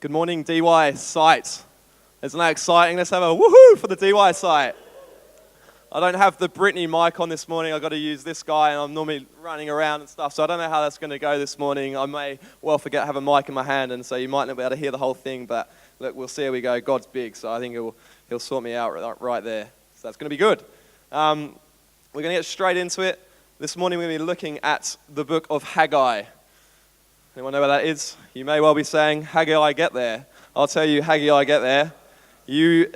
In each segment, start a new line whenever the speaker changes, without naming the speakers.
Good morning, DY site. Isn't that exciting? Let's have a woohoo for the DY site. I don't have the Brittany mic on this morning. I've got to use this guy, and I'm normally running around and stuff, so I don't know how that's going to go this morning. I may well forget to have a mic in my hand, and so you might not be able to hear the whole thing, but look, we'll see how we go. God's big, so I think he'll sort me out right there. So that's going to be good. We're going to get straight into it. This morning we're going to be looking at the book of Haggai. Anyone know what that is? You may well be saying, Haggai, get there. I'll tell you, Haggai, get there. You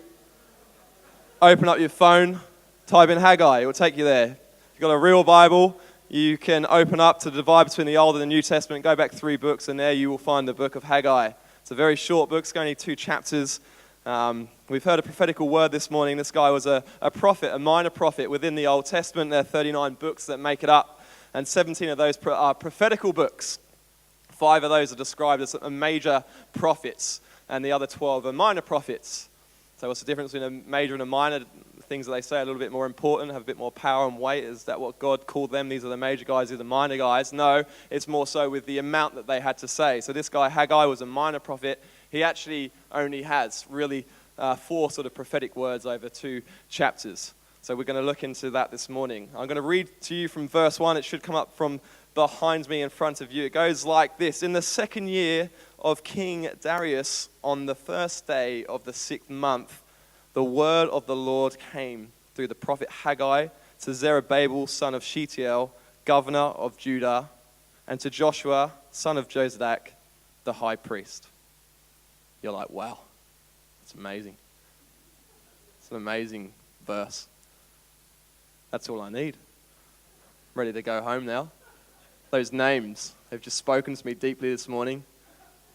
open up your phone, type in Haggai, it will take you there. If you've got a real Bible, you can open up to the divide between the Old and the New Testament, go back 3 books, and there you will find the book of Haggai. It's a very short book, it's only 2 chapters. We've heard a prophetical word this morning. This guy was a prophet, a minor prophet within the Old Testament. There are 39 books that make it up, and 17 of those are prophetical books. 5 of those are described as major prophets, and the other 12 are minor prophets. So what's the difference between a major and a minor? The things that they say are a little bit more important, have a bit more power and weight. Is that what God called them? These are the major guys, these are the minor guys. No, it's more so with the amount that they had to say. So this guy, Haggai, was a minor prophet. He actually only has really 4 sort of prophetic words over 2 chapters. So we're going to look into that this morning. I'm going to read to you from verse 1. It should come up from behind me in front of you. It goes like this. In the 2nd year of King Darius, on the 1st day of the 6th month, the word of the Lord came through the prophet Haggai to Zerubbabel, son of Shealtiel, governor of Judah, and to Joshua, son of Jozadak, the high priest. You're like, wow, that's amazing. It's an amazing verse. That's all I need. I'm ready to go home now. Those names have just spoken to me deeply this morning.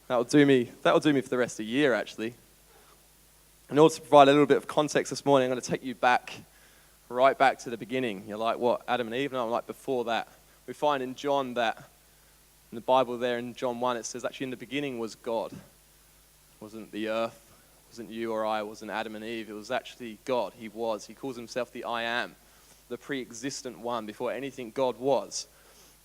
That'll do me for the rest of the year, actually. In order to provide a little bit of context this morning, I'm going to take you right back to the beginning. You're like, what, Adam and Eve? No, I'm like, before that. We find in John that, in the Bible there in John 1, it says actually in the beginning was God. It wasn't the earth, it wasn't you or I, it wasn't Adam and Eve. It was actually God. He was. He calls himself the I Am, the pre-existent one. Before anything, God was.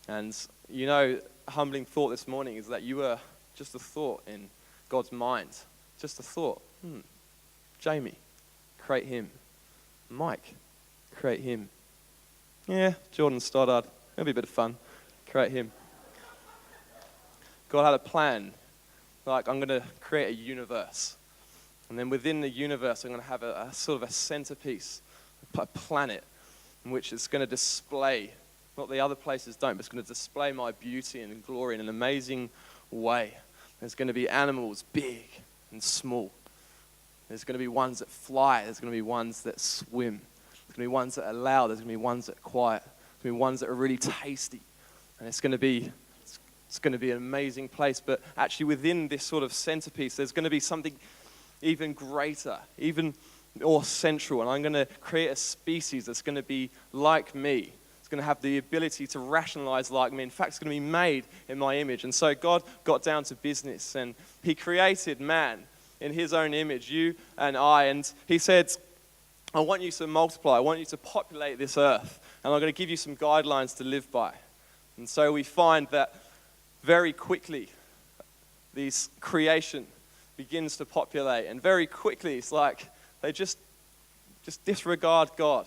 And you know, a humbling thought this morning is that you were just a thought in God's mind. Just a thought. Jamie, create him. Mike, create him. Yeah, Jordan Stoddard, it'll be a bit of fun. Create him. God had a plan. Like, I'm going to create a universe. And then within the universe, I'm going to have a sort of a centerpiece, a planet, in which it's going to display what the other places don't, but it's going to display my beauty and glory in an amazing way. There's going to be animals big and small. There's going to be ones that fly. There's going to be ones that swim. There's going to be ones that are loud. There's going to be ones that are quiet. There's going to be ones that are really tasty. And it's going to be an amazing place. But actually within this sort of centerpiece, there's going to be something even greater, even more central. And I'm going to create a species that's going to be like me. It's going to have the ability to rationalize like me. In fact, it's going to be made in my image. And so God got down to business, and he created man in his own image, you and I. And he said, I want you to multiply. I want you to populate this earth. And I'm going to give you some guidelines to live by. And so we find that very quickly, this creation begins to populate. And very quickly, it's like they just disregard God.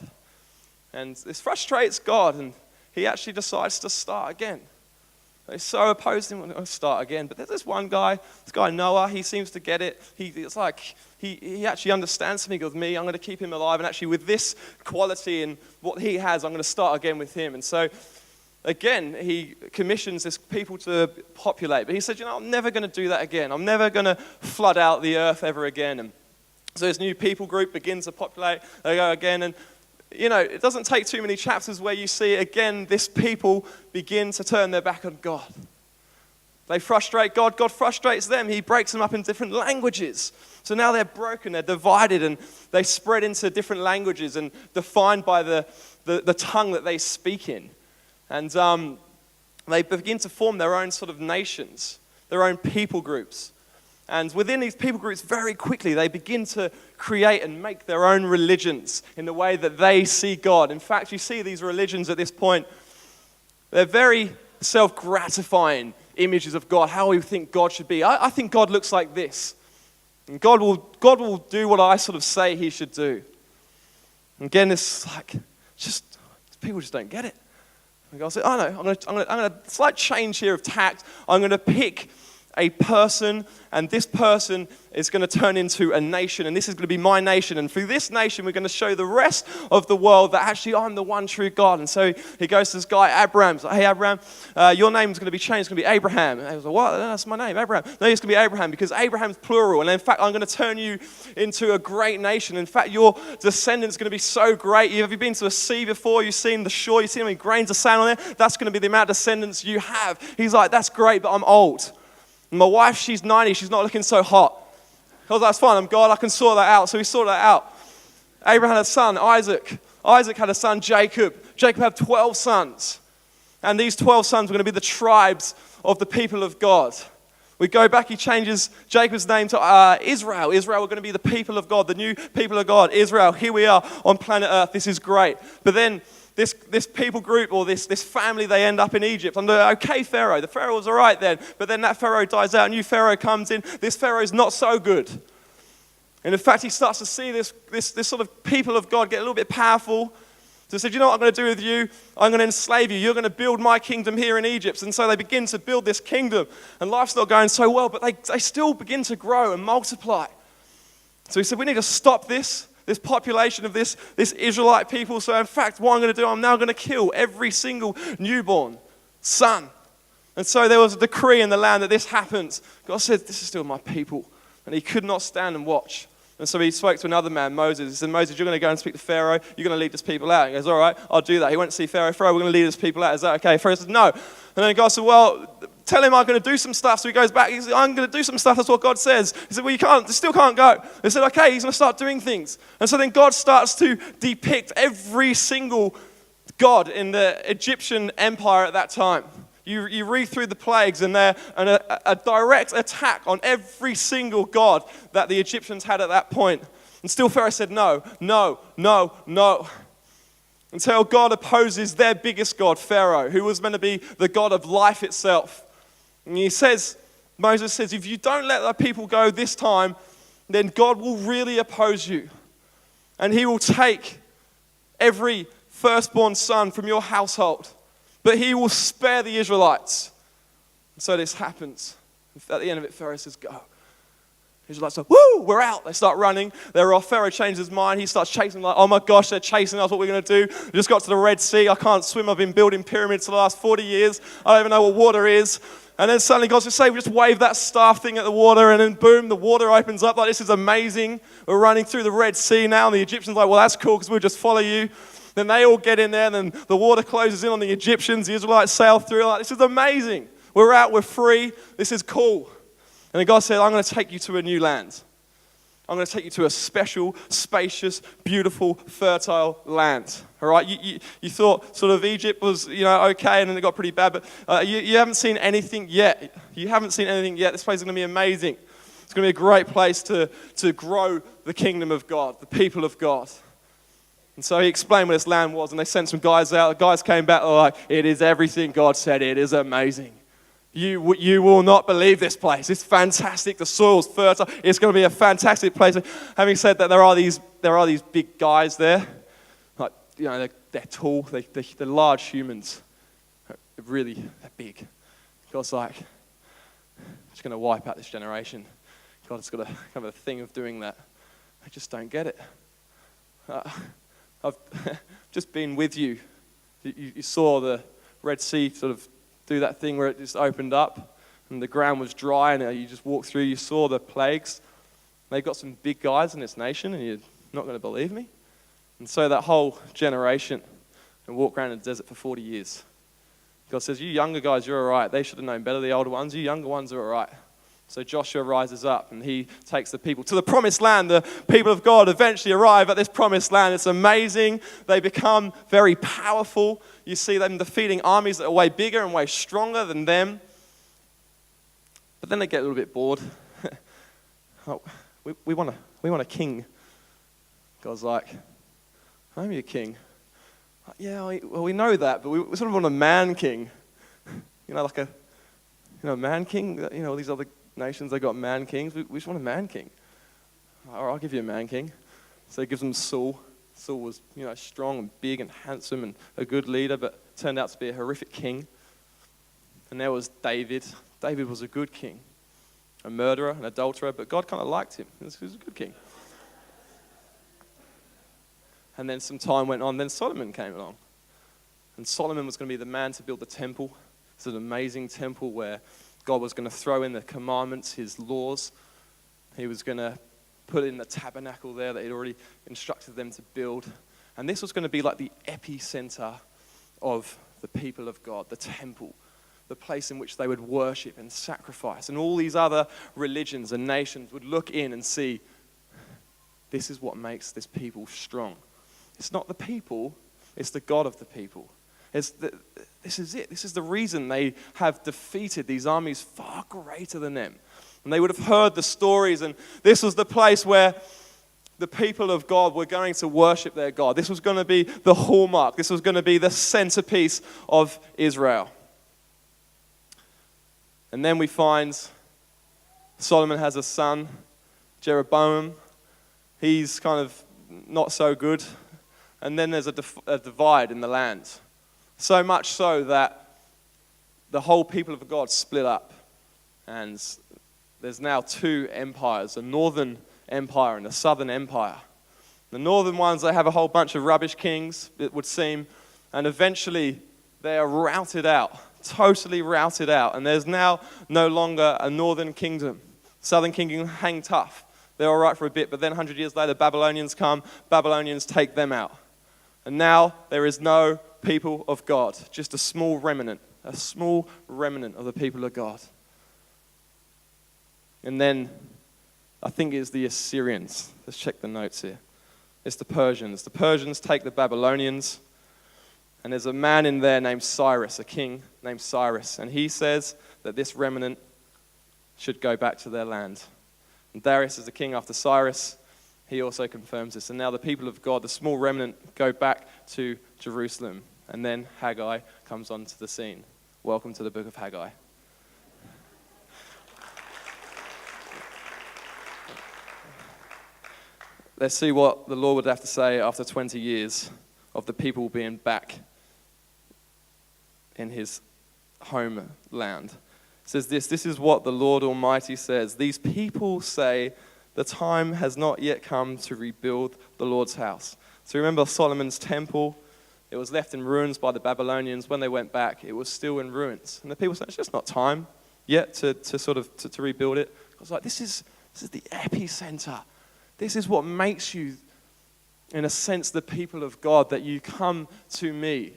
And this frustrates God, and he actually decides to start again. They so opposed him, I'll start again. But there's this one guy, this guy Noah, he seems to get it. It's like he actually understands something with me. I'm going to keep him alive, and actually with this quality and what he has, I'm going to start again with him. And so again, he commissions this people to populate. But he said, I'm never going to do that again. I'm never going to flood out the earth ever again. And so this new people group begins to populate. They go again, and it doesn't take too many chapters where you see, again, this people begin to turn their back on God. They frustrate God. God frustrates them. He breaks them up in different languages. So now they're broken, they're divided, and they spread into different languages and defined by the tongue that they speak in. And they begin to form their own sort of nations, their own people groups. And within these people groups, very quickly, they begin to create and make their own religions in the way that they see God. In fact, you see these religions at this point, they're very self-gratifying images of God, how we think God should be. I think God looks like this. And God will do what I sort of say he should do. And again, it's like, people just don't get it. And God said, oh no, I'm going to slight change here of tact. I'm going to pick a person, and this person is going to turn into a nation, and this is going to be my nation. And through this nation, we're going to show the rest of the world that actually I'm the one true God. And so he goes to this guy, Abraham. He's like, hey, Abraham, your name's going to be changed. It's going to be Abraham. And he was like, what? That's my name, Abraham. No, it's going to be Abraham because Abraham's plural. And in fact, I'm going to turn you into a great nation. In fact, your descendants are going to be so great. Have you been to the sea before? You've seen the shore. You've seen how many grains of sand on there? That's going to be the amount of descendants you have. He's like, that's great, but I'm old. And my wife, she's 90. She's not looking so hot. I was like, that's fine. I'm God. I can sort that out. So we sorted that out. Abraham had a son, Isaac. Isaac had a son, Jacob. Jacob had 12 sons. And these 12 sons were going to be the tribes of the people of God. We go back, he changes Jacob's name to Israel. Israel were going to be the people of God, the new people of God. Israel, here we are on planet Earth. This is great. But then this people group or this family, they end up in Egypt. Under okay Pharaoh. The Pharaoh was all right then. But then that Pharaoh dies out. A new Pharaoh comes in. This Pharaoh's not so good. And in fact, he starts to see this sort of people of God get a little bit powerful. So he said, you know what I'm going to do with you? I'm going to enslave you. You're going to build my kingdom here in Egypt. And so they begin to build this kingdom. And life's not going so well, but they still begin to grow and multiply. So he said, we need to stop this population of this Israelite people. So in fact, what I'm going to do, I'm now going to kill every single newborn son. And so there was a decree in the land that this happens. God said, this is still my people. And he could not stand and watch. And so he spoke to another man, Moses. He said, Moses, you're going to go and speak to Pharaoh. You're going to lead this people out. He goes, all right, I'll do that. He went to see Pharaoh. Pharaoh, we're going to lead this people out. Is that okay? Pharaoh said, no. And then God said, well, tell him I'm going to do some stuff. So he goes back. He said, I'm going to do some stuff. That's what God says. He said, well, you still can't go. They said, okay, he's going to start doing things. And so then God starts to depict every single god in the Egyptian empire at that time. You read through the plagues and a direct attack on every single god that the Egyptians had at that point. And still Pharaoh said, no, no, no, no. Until God opposes their biggest god, Pharaoh, who was meant to be the god of life itself. And Moses says, if you don't let the people go this time, then God will really oppose you. And he will take every firstborn son from your household. But he will spare the Israelites. And so this happens. At the end of it, Pharaoh says, go. The Israelites say, woo, we're out. They start running. They're off. Pharaoh changes his mind. He starts chasing like, oh my gosh, they're chasing us. What we're going to do? We just got to the Red Sea. I can't swim. I've been building pyramids for the last 40 years. I don't even know what water is. And then suddenly God says, we just wave that staff thing at the water, and then boom, the water opens up. Like, this is amazing. We're running through the Red Sea now. And the Egyptians are like, well, that's cool because we'll just follow you. Then they all get in there, and then the water closes in on the Egyptians. The Israelites sail through. Like, this is amazing. We're out. We're free. This is cool. And then God said, I'm going to take you to a new land. I'm going to take you to a special, spacious, beautiful, fertile land. All right? You thought sort of Egypt was, okay, and then it got pretty bad, but you haven't seen anything yet. You haven't seen anything yet. This place is going to be amazing. It's going to be a great place to grow the kingdom of God, the people of God. And so he explained what this land was, and they sent some guys out. The guys came back, they're like, it is everything God said. It is amazing. You will not believe this place. It's fantastic. The soil's fertile. It's going to be a fantastic place. Having said that, there are these big guys there. Like, they're tall. They're large humans. They're big. God's like, I'm just going to wipe out this generation. God's got to have a thing of doing that. They just don't get it. I've just been with you. You saw the Red Sea sort of do that thing where it just opened up and the ground was dry and you just walked through. You saw the plagues. They've got some big guys in this nation and you're not going to believe me. And so that whole generation and walk around in the desert for 40 years. God says, you younger guys, you're all right. They should have known better, the older ones. You younger ones are all right. So Joshua rises up and he takes the people to the promised land. The people of God eventually arrive at this promised land. It's amazing. They become very powerful. You see them defeating armies that are way bigger and way stronger than them. But then they get a little bit bored. We want a king. God's like, I'm your king. Like, yeah, we know that, but we sort of want a man king. Like a Man king, all these other nations, they got man kings. We just want a man king. All right, I'll give you a man king. So he gives them Saul. Saul was, strong and big and handsome and a good leader, but turned out to be a horrific king. And there was David. David was a good king, a murderer, an adulterer, but God kind of liked him. He was a good king. And then some time went on, then Solomon came along. And Solomon was going to be the man to build the temple. It's an amazing temple where God was going to throw in the commandments, his laws. He was going to put in the tabernacle there that he'd already instructed them to build. And this was going to be like the epicenter of the people of God, the temple, the place in which they would worship and sacrifice. And all these other religions and nations would look in and see, this is what makes this people strong. It's not the people, it's the God of the people. This is it. This is the reason they have defeated these armies far greater than them. And they would have heard the stories, and this was the place where the people of God were going to worship their God. This was going to be the hallmark. This was going to be the centerpiece of Israel. And then we find Solomon has a son, Jeroboam. He's kind of not so good. And then there's a divide in the land. So much so that the whole people of God split up. And there's now two empires, a northern empire and a southern empire. The northern ones, they have a whole bunch of rubbish kings, it would seem. And eventually they are routed out, totally routed out. And there's now no longer a northern kingdom. Southern kingdom hang tough. They're all right for a bit, but then 100 years later, Babylonians come, Babylonians take them out. And now there is no people of God, just a small remnant of the people of God. And then I think it's the Assyrians. Let's check the notes here. It's the Persians. The Persians take the Babylonians, and there's a man in there named Cyrus, a king named Cyrus, and he says that this remnant should go back to their land. And Darius is the king after Cyrus. He also confirms this. And now the people of God, the small remnant, go back to Jerusalem. And then Haggai comes onto the scene. Welcome to the book of Haggai. Let's see what the Lord would have to say after 20 years of the people being back in his homeland. It says this is what the Lord Almighty says. These people say, the time has not yet come to rebuild the Lord's house. So remember Solomon's temple, it was left in ruins by the Babylonians. When they went back, it was still in ruins. And the people said, it's just not time yet to rebuild it. I was like, this is the epicenter. This is what makes you, in a sense, the people of God, that you come to me,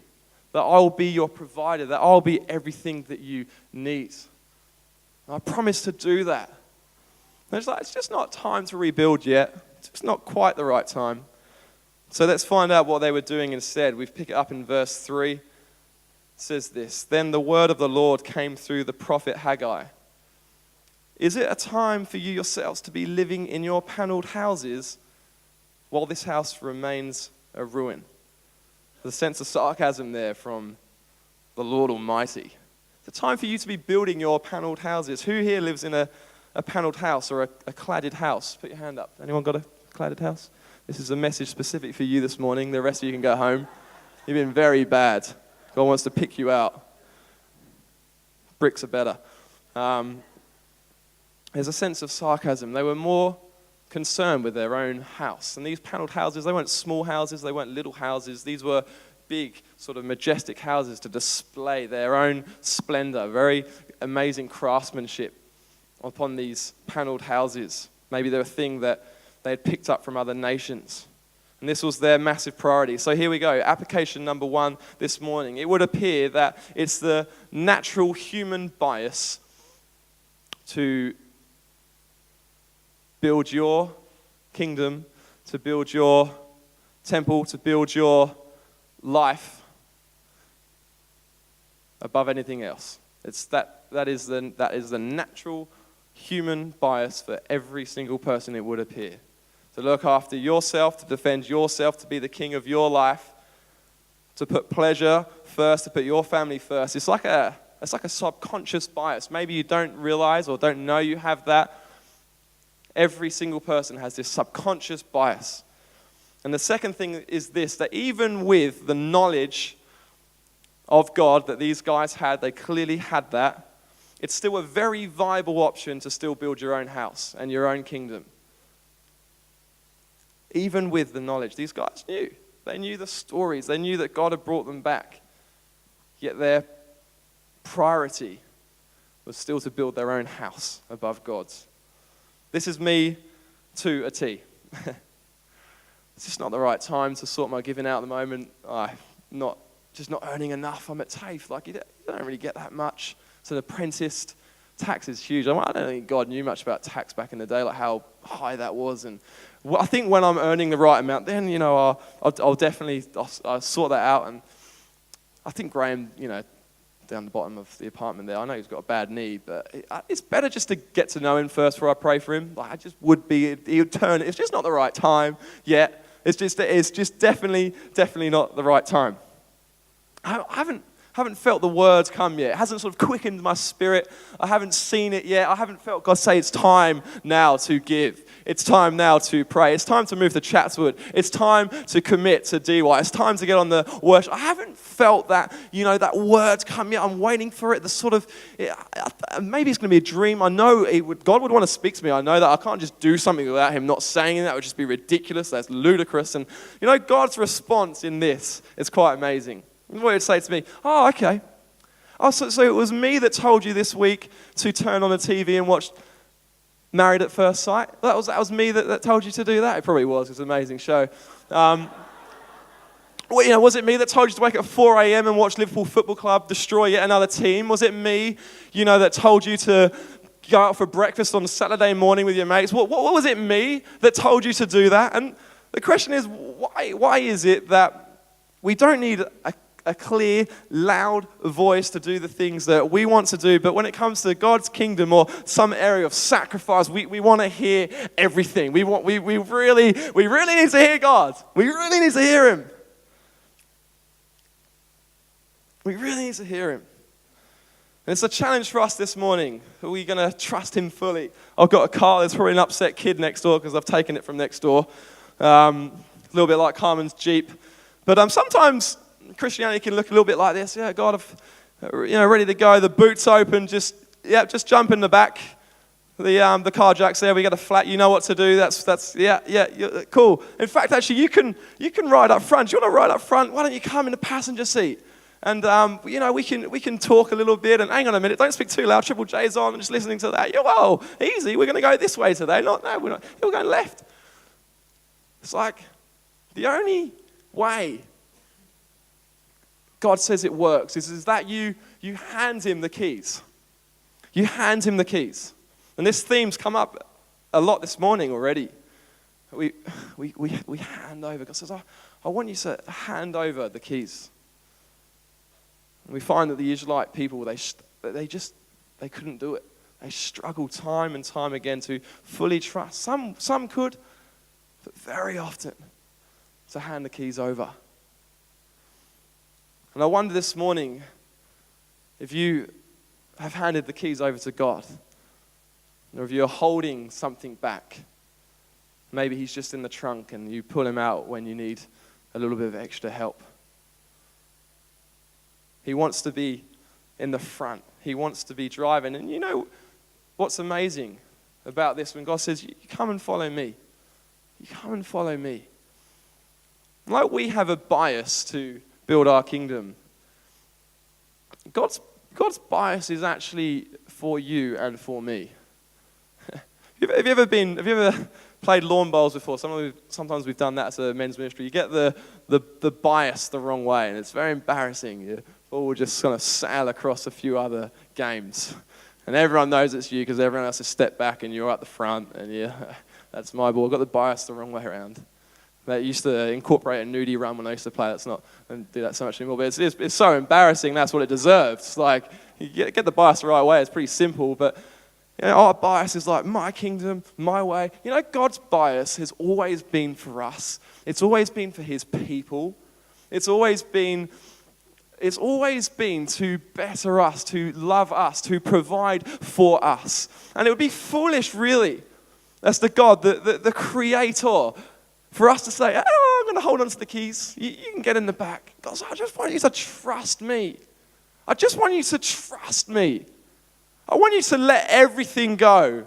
that I'll be your provider, that I'll be everything that you need. And I promise to do that. And it's just not time to rebuild yet. It's just not quite the right time. So let's find out what they were doing instead. We pick it up in verse 3. It says this, then the word of the Lord came through the prophet Haggai. Is it a time for you yourselves to be living in your paneled houses while this house remains a ruin? There's a sense of sarcasm there from the Lord Almighty. It's a time for you to be building your paneled houses. Who here lives in a paneled house or a cladded house? Put your hand up. Anyone got a cladded house? This is a message specific for you this morning. The rest of you can go home. You've been very bad. God wants to pick you out. Bricks are better. There's a sense of sarcasm. They were more concerned with their own house. And these paneled houses, they weren't small houses, they weren't little houses. These were big, sort of majestic houses to display their own splendor, very amazing craftsmanship upon these paneled houses. Maybe they're a thing that they had picked up from other nations. And this was their massive priority. So here we go. Application number 1 this morning. It would appear that it's the natural human bias to build your kingdom, to build your temple, to build your life above anything else. That is the natural human bias for every single person, it would appear. To look after yourself, to defend yourself, to be the king of your life, to put pleasure first, to put your family first. It's like a It's like a subconscious bias. Maybe you don't realize or don't know you have that. Every single person has this subconscious bias. And the second thing is this, that even with the knowledge of God that these guys had, they clearly had that, it's still a very viable option to still build your own house and your own kingdom. Even with the knowledge, these guys knew. They knew the stories. They knew that God had brought them back. Yet their priority was still to build their own house above God's. This is me to a T. It's just not the right time to sort my giving out at the moment. I'm not earning enough. I'm at TAFE. Like, you don't really get that much. It's an apprentice. Tax is huge. I don't think God knew much about tax back in the day, like how high that was. And I think when I'm earning the right amount, then, I'll definitely sort that out. And I think Graham, down the bottom of the apartment there, I know he's got a bad knee, but it's better just to get to know him first before I pray for him. Like, I just would be, he would turn, it's just not the right time yet. It's just definitely not the right time. I haven't felt the words come yet. It hasn't sort of quickened my spirit. I haven't seen it yet. I haven't felt God say it's time now to give. It's time now to pray. It's time to move to Chatswood. It's time to commit to DY. It's time to get on the worship. I haven't felt that, that words come yet. I'm waiting for it. Maybe it's going to be a dream. I know God would want to speak to me. I know that I can't just do something without him not saying it. That would just be ridiculous. That's ludicrous. And, God's response in this is quite amazing. What he would say to me, oh, okay. Oh, so it was me that told you this week to turn on the TV and watch Married at First Sight? That was me that told you to do that? It probably was. It's an amazing show. Was it me that told you to wake up at 4 a.m. and watch Liverpool Football Club destroy yet another team? Was it me, that told you to go out for breakfast on Saturday morning with your mates? What was it me that told you to do that? And the question is, why is it that we don't need a clear, loud voice to do the things that we want to do, but when it comes to God's kingdom or some area of sacrifice, we want to hear everything. We really need to hear God. We really need to hear him. We really need to hear him. And it's a challenge for us this morning. Are we going to trust him fully? I've got a car. There's probably an upset kid next door because I've taken it from next door. A little bit like Carmen's Jeep. But sometimes Christianity can look a little bit like this. Yeah, God, ready to go. The boot's open. Just jump in the back. The car jack's there. We got a flat. You know what to do. That's cool. In fact, actually, you can ride up front. Do you want to ride up front? Why don't you come in the passenger seat? And we can talk a little bit. And hang on a minute. Don't speak too loud. Triple J's on. I'm just listening to that. Whoa, easy. We're going to go this way today. No, we're not. We're going left. It's like the only way God says it works is that you hand him the keys. You hand him the keys. And this theme's come up a lot this morning already. We hand over. God says, I want you to hand over the keys. And we find that the Israelite people, they couldn't do it. They struggled time and time again to fully trust. Some could, but very often to hand the keys over. And I wonder this morning if you have handed the keys over to God, or if you're holding something back. Maybe he's just in the trunk and you pull him out when you need a little bit of extra help. He wants to be in the front. He wants to be driving. And you know what's amazing about this when God says, you come and follow me. You come and follow me. Like we have a bias to build our kingdom. God's bias is actually for you and for me. Have you ever played lawn bowls before? Sometimes we've done that as a men's ministry. You get the bias the wrong way, and it's very embarrassing. Your ball will just kind of sail across a few other games, and everyone knows it's you because everyone else has stepped back, and you're at the front, and that's my ball. I've got the bias the wrong way around. They used to incorporate a nudie run when I used to play. That's not, I don't do that so much anymore. But it's so embarrassing. That's what it deserves. It's like, you get the bias the right way. It's pretty simple. But our bias is like my kingdom, my way. God's bias has always been for us. It's always been for his people. It's always been it's always been to better us, to love us, to provide for us. And it would be foolish, really, as the God, the creator, for us to say, oh, I'm going to hold on to the keys. You can get in the back. God says, I just want you to trust me. I just want you to trust me. I want you to let everything go.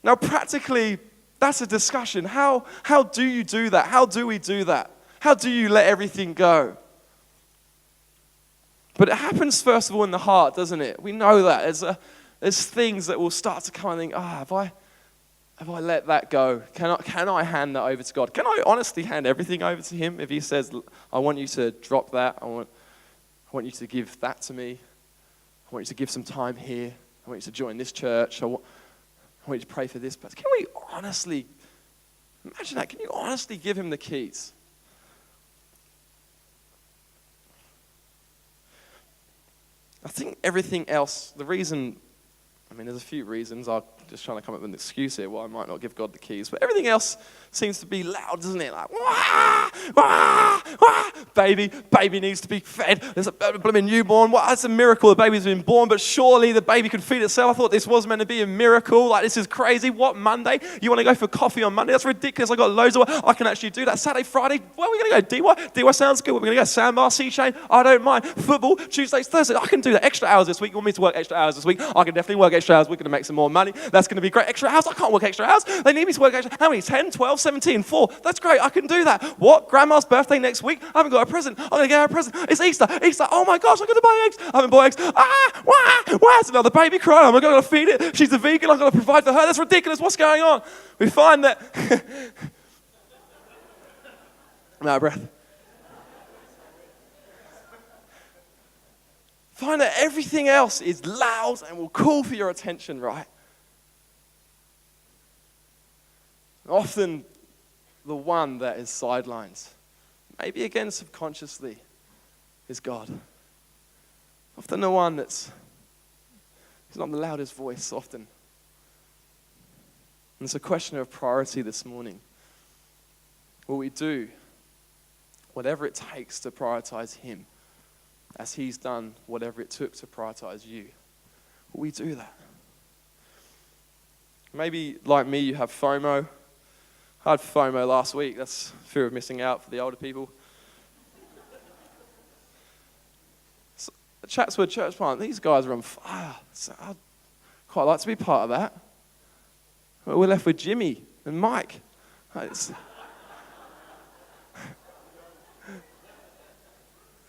Now, practically, that's a discussion. How do you do that? How do we do that? How do you let everything go? But it happens, first of all, in the heart, doesn't it? We know that. There's things that will start to come and think, have I let that go? Can I hand that over to God? Can I honestly hand everything over to him? If he says, I want you to drop that. I want you to give that to me. I want you to give some time here. I want you to join this church. I want you to pray for this person. Can we honestly, imagine that, can you honestly give him the keys? I think everything else, there's a few reasons. I'm just trying to come up with an excuse here why I might not give God the keys. But everything else seems to be loud, doesn't it? Like, wah, wah, wah. Baby needs to be fed. There's a blooming newborn. That's a miracle. The baby's been born, but surely the baby could feed itself. I thought this was meant to be a miracle. Like, this is crazy. What, Monday? You want to go for coffee on Monday? That's ridiculous. I got loads of work. I can actually do that. Saturday, Friday. Where are we going to go? DY sounds good. We're going to go sandbar, sea chain. I don't mind. Football, Tuesdays, Thursdays. I can do that. Extra hours this week. You want me to work extra hours this week? I can definitely work extra hours. We're going to make some more money. That's going to be great. Extra hours. I can't work extra hours. They need me to work extra. How many? 10, 12, 17, 4. That's great. I can do that. What? Grandma's birthday next week? I haven't got a present. I'm going to get her a present. It's Easter. Oh my gosh, I'm going to buy eggs. I haven't bought eggs. It's another baby crying. I'm going to feed it. She's a vegan. I'm going to provide for her. That's ridiculous. What's going on? We find that... I'm out of breath. Find that everything else is loud and will call for your attention, right? Often the one that is sidelined, maybe again subconsciously, is God. Often the one he's not the loudest voice often. And it's a question of priority this morning. Will we do whatever it takes to prioritize him as he's done whatever it took to prioritize you? Will we do that? Maybe like me, you have FOMO. I had FOMO last week. That's fear of missing out for the older people. So, Chatswood Church Plant, these guys are on fire. So I'd quite like to be part of that. But we're left with Jimmy and Mike. I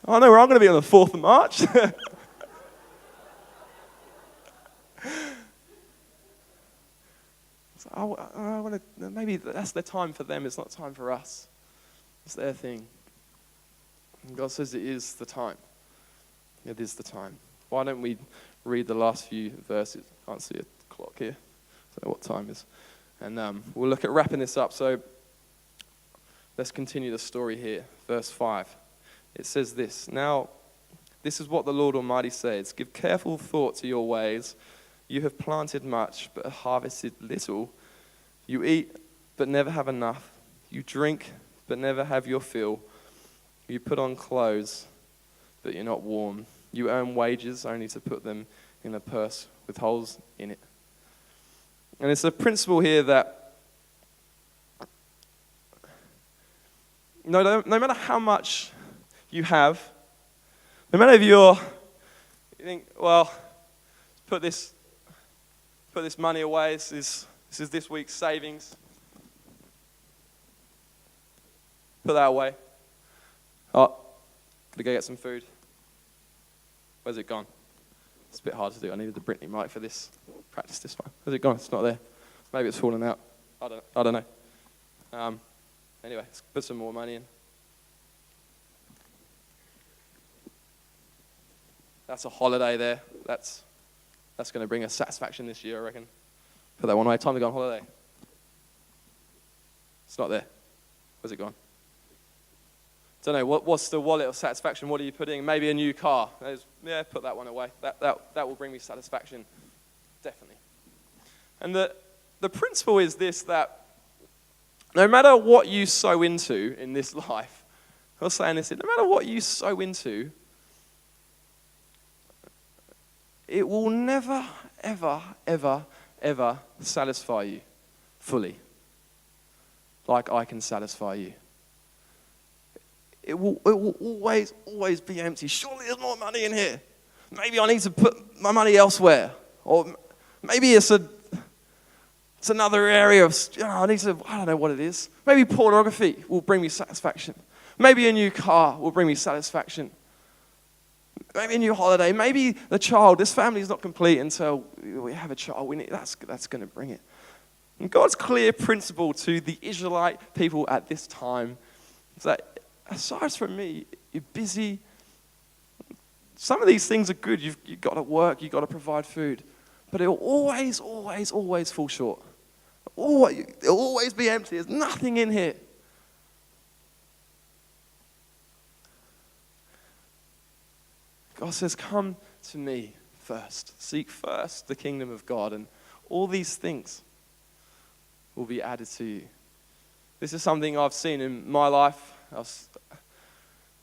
know where I'm going to be on the 4th of March. So maybe that's their time for them. It's not time for us. It's their thing. And God says it is the time. It is the time. Why don't we read the last few verses? I can't see a clock here. I don't know what time it is. And we'll look at wrapping this up. So let's continue the story here. Verse 5. It says this. Now, this is what the Lord Almighty says. Give careful thought to your ways. You have planted much, but harvested little. You eat, but never have enough. You drink, but never have your fill. You put on clothes, but you're not warm. You earn wages only to put them in a purse with holes in it. And it's a principle here that no matter how much you have, no matter if you think, well, put this money away, this is this week's savings. Put that away. Oh, gotta go get some food. Where's it gone? It's a bit hard to do. I needed the Brittany mic for this. Practice this one. Where's it gone? It's not there. Maybe it's fallen out. I don't know. Anyway, let's put some more money in. That's a holiday there. That's going to bring us satisfaction this year, I reckon. Put that one away. Time to go on holiday. It's not there. Where's it gone? Don't know. What's the wallet of satisfaction? What are you putting? Maybe a new car. Put that one away. That will bring me satisfaction. Definitely. And the principle is this, that no matter what you sow into in this life, I was saying this, no matter what you sow into, it will never, ever, ever, ever satisfy you fully like I can satisfy you. It will always be empty. Surely there's more money in here. Maybe I need to put my money elsewhere. Or maybe it's another area of, I don't know what it is. Maybe pornography will bring me satisfaction. Maybe a new car will bring me satisfaction. Maybe a new holiday. Maybe the child. This family is not complete until we have a child. That's going to bring it. And God's clear principle to the Israelite people at this time is that aside from me, you're busy. Some of these things are good. You've got to work. You've got to provide food. But it will always fall short. It'll always be empty. There's nothing in here. God says, come to me first. Seek first the kingdom of God, and all these things will be added to you. This is something I've seen in my life. I've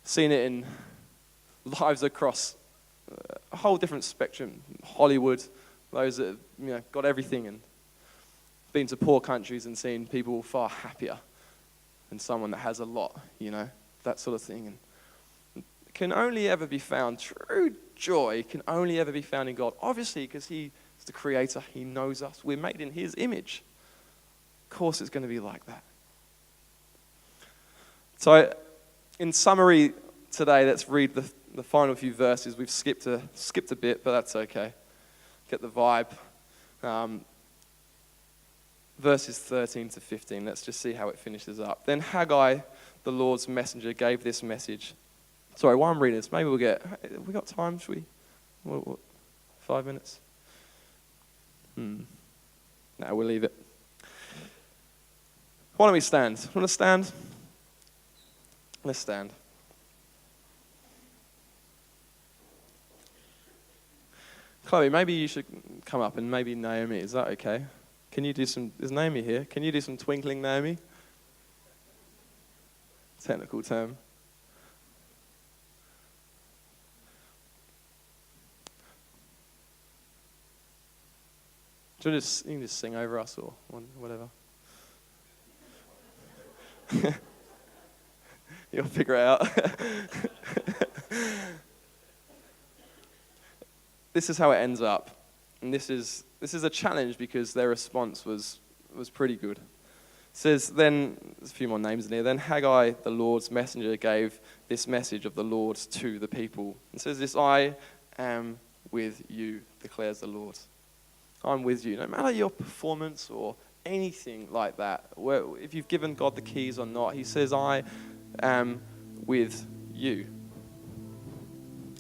seen it in lives across a whole different spectrum. Hollywood, those that have got everything, and been to poor countries and seen people far happier than someone that has a lot, that sort of thing. And it can only ever be found, true joy can only ever be found in God. Obviously, because He is the Creator. He knows us. We're made in His image. Of course it's going to be like that. So, in summary today, let's read the final few verses. We've skipped a bit, but that's okay. Get the vibe. Verses 13 to 15. Let's just see how it finishes up. Then Haggai, the Lord's messenger, gave this message. Sorry, while I'm reading this, maybe have we got time? Should we? What, 5 minutes? No, we'll leave it. Why don't we stand? Want to stand? Let's stand. Chloe, maybe you should come up, and maybe Naomi. Is that okay? Can you do some, is Naomi here? Can you do some twinkling, Naomi? Technical term. You can just sing over us or whatever. You'll figure it out. This is how it ends up. And this is a challenge because their response was pretty good. It says, then, there's a few more names in here, then Haggai, the Lord's messenger, gave this message of the Lord to the people. It says this, I am with you, declares the Lord. I'm with you. No matter your performance or anything like that, if you've given God the keys or not, He says, I am with you.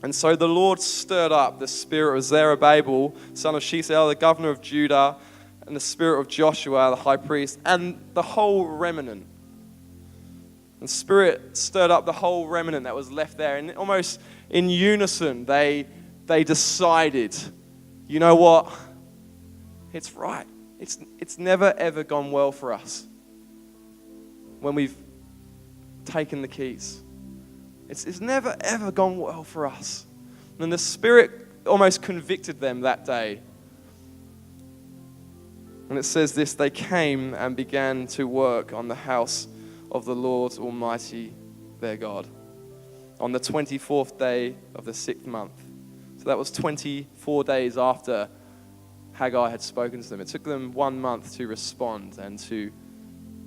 And so the Lord stirred up the spirit of Zerubbabel, son of Shealtiel, the governor of Judah, and the spirit of Joshua, the high priest, and the whole remnant. And Spirit stirred up the whole remnant that was left there. And almost in unison, they decided, you know what? It's right. It's never, ever gone well for us when we've taken the keys. It's never, ever gone well for us. And the Spirit almost convicted them that day. And it says this, they came and began to work on the house of the Lord Almighty, their God, on the 24th day of the 6th month. So that was 24 days after Haggai had spoken to them. It took them 1 month to respond and to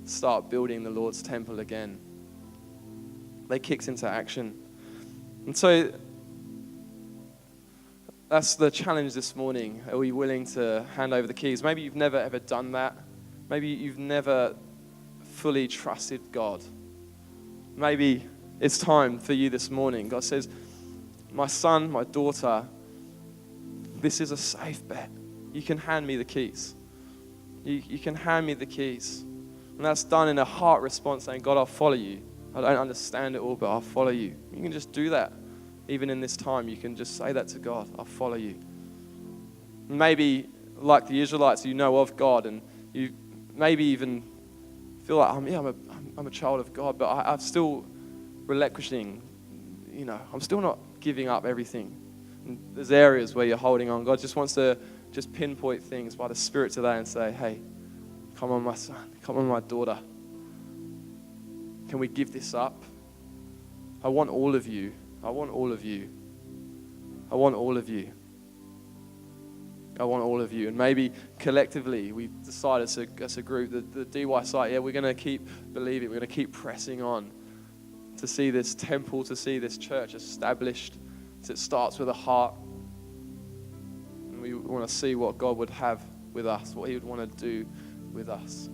start building the Lord's temple again. They kicked into action. And so that's the challenge this morning. Are we willing to hand over the keys? Maybe you've never ever done that. Maybe you've never fully trusted God. Maybe it's time for you this morning. God says, my son, my daughter, this is a safe bet. You can hand me the keys. You can hand me the keys. And that's done in a heart response saying, God, I'll follow you. I don't understand it all, but I'll follow you. You can just do that. Even in this time, you can just say that to God. I'll follow you. Maybe, like the Israelites, you know of God, and you maybe even feel like, I'm a child of God, but I'm still relinquishing. I'm still not giving up everything. And there's areas where you're holding on. God just wants to just pinpoint things by the Spirit today and say, hey, come on, my son. Come on, my daughter. Can we give this up? I want all of you. I want all of you. I want all of you. I want all of you. And maybe collectively we decide as a group that the DY site, we're going to keep believing. We're going to keep pressing on to see this temple, to see this church established. So it starts with a heart. And we want to see what God would have with us, what he would want to do with us.